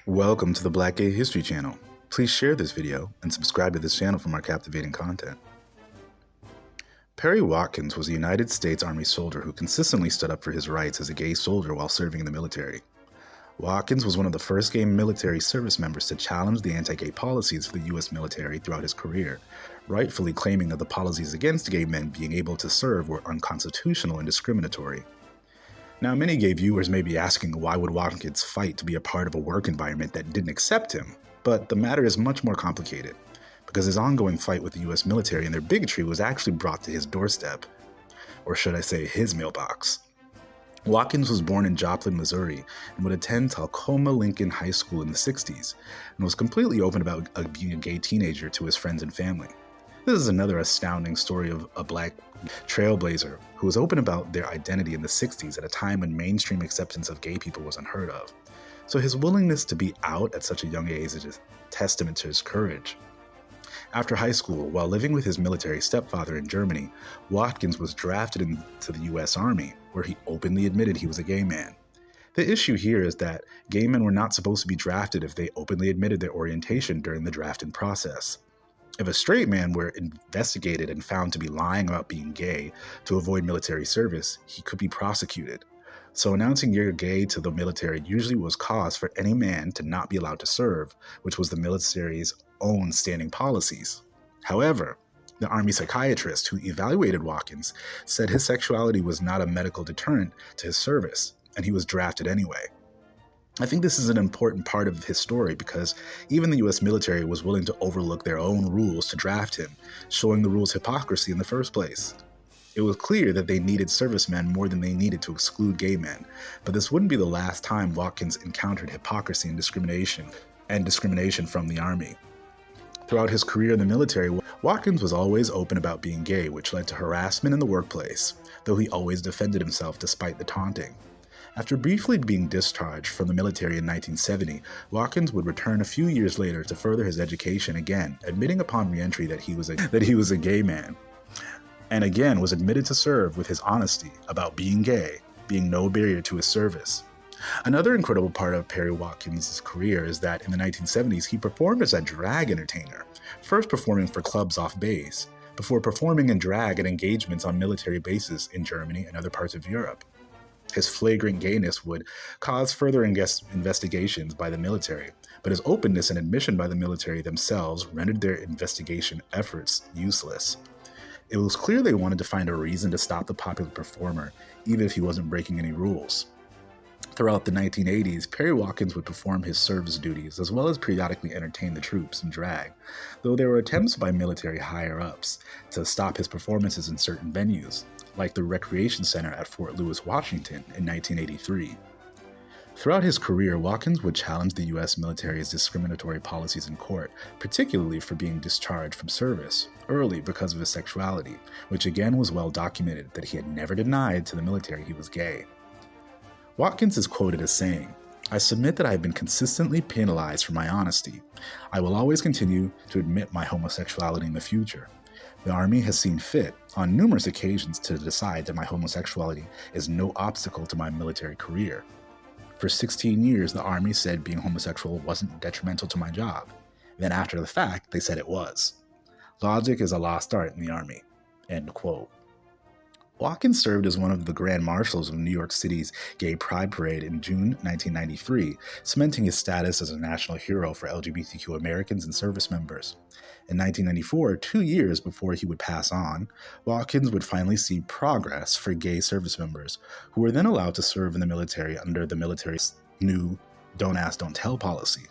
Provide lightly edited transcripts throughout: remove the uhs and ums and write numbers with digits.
Welcome to the Black Gay History Channel. Please share this video and subscribe to this channel for more captivating content. Perry Watkins was a United States Army soldier who consistently stood up for his rights as a gay soldier while serving in the military. Watkins was one of the first gay military service members to challenge the anti-gay policies of the U.S. military throughout his career, rightfully claiming that the policies against gay men being able to serve were unconstitutional and discriminatory. Now, many gay viewers may be asking why would Watkins fight to be a part of a work environment that didn't accept him, but the matter is much more complicated, because his ongoing fight with the US military and their bigotry was actually brought to his doorstep, or should I say his mailbox. Watkins was born in Joplin, Missouri, and would attend Tacoma Lincoln High School in the 60s, and was completely open about being a gay teenager to his friends and family. This is another astounding story of a black trailblazer who was open about their identity in the 60s at a time when mainstream acceptance of gay people was unheard of. So his willingness to be out at such a young age is a testament to his courage. After high school, while living with his military stepfather in Germany, Watkins was drafted into the U.S. Army, where he openly admitted he was a gay man. The issue here is that gay men were not supposed to be drafted if they openly admitted their orientation during the drafting process. If a straight man were investigated and found to be lying about being gay to avoid military service, he could be prosecuted. So announcing you're gay to the military usually was cause for any man to not be allowed to serve, which was the military's own standing policies. However, the Army psychiatrist who evaluated Watkins said his sexuality was not a medical deterrent to his service, and he was drafted anyway. I think this is an important part of his story because even the US military was willing to overlook their own rules to draft him, showing the rules' hypocrisy in the first place. It was clear that they needed servicemen more than they needed to exclude gay men, but this wouldn't be the last time Watkins encountered hypocrisy and discrimination from the Army. Throughout his career in the military, Watkins was always open about being gay, which led to harassment in the workplace, though he always defended himself despite the taunting. After briefly being discharged from the military in 1970, Watkins would return a few years later to further his education again, admitting upon reentry that he was a gay man, and again was admitted to serve with his honesty about being gay being no barrier to his service. Another incredible part of Perry Watkins' career is that in the 1970s he performed as a drag entertainer, first performing for clubs off base, before performing in drag at engagements on military bases in Germany and other parts of Europe. His flagrant gayness would cause further investigations by the military, but his openness and admission by the military themselves rendered their investigation efforts useless. It was clear they wanted to find a reason to stop the popular performer, even if he wasn't breaking any rules. Throughout the 1980s, Perry Watkins would perform his service duties as well as periodically entertain the troops in drag, though there were attempts by military higher-ups to stop his performances in certain venues, like the Recreation Center at Fort Lewis, Washington in 1983. Throughout his career, Watkins would challenge the U.S. military's discriminatory policies in court, particularly for being discharged from service early because of his sexuality, which again was well documented that he had never denied to the military he was gay. Watkins is quoted as saying, "I submit that I have been consistently penalized for my honesty. I will always continue to admit my homosexuality in the future. The Army has seen fit, on numerous occasions, to decide that my homosexuality is no obstacle to my military career. For 16 years, the Army said being homosexual wasn't detrimental to my job. Then after the fact, they said it was. Logic is a lost art in the Army." End quote. Watkins served as one of the Grand Marshals of New York City's Gay Pride Parade in June 1993, cementing his status as a national hero for LGBTQ Americans and service members. In 1994, 2 years before he would pass on, Watkins would finally see progress for gay service members, who were then allowed to serve in the military under the military's new Don't Ask, Don't Tell policy,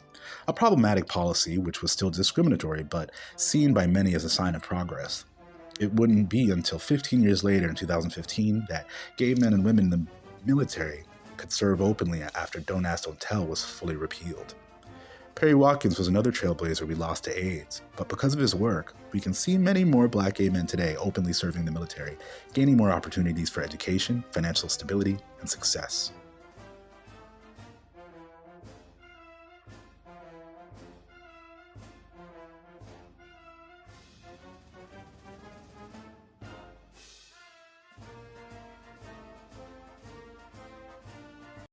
a problematic policy which was still discriminatory but seen by many as a sign of progress. It wouldn't be until 15 years later in 2015 that gay men and women in the military could serve openly after Don't Ask, Don't Tell was fully repealed. Perry Watkins was another trailblazer we lost to AIDS, but because of his work, we can see many more black gay men today openly serving the military, gaining more opportunities for education, financial stability, and success.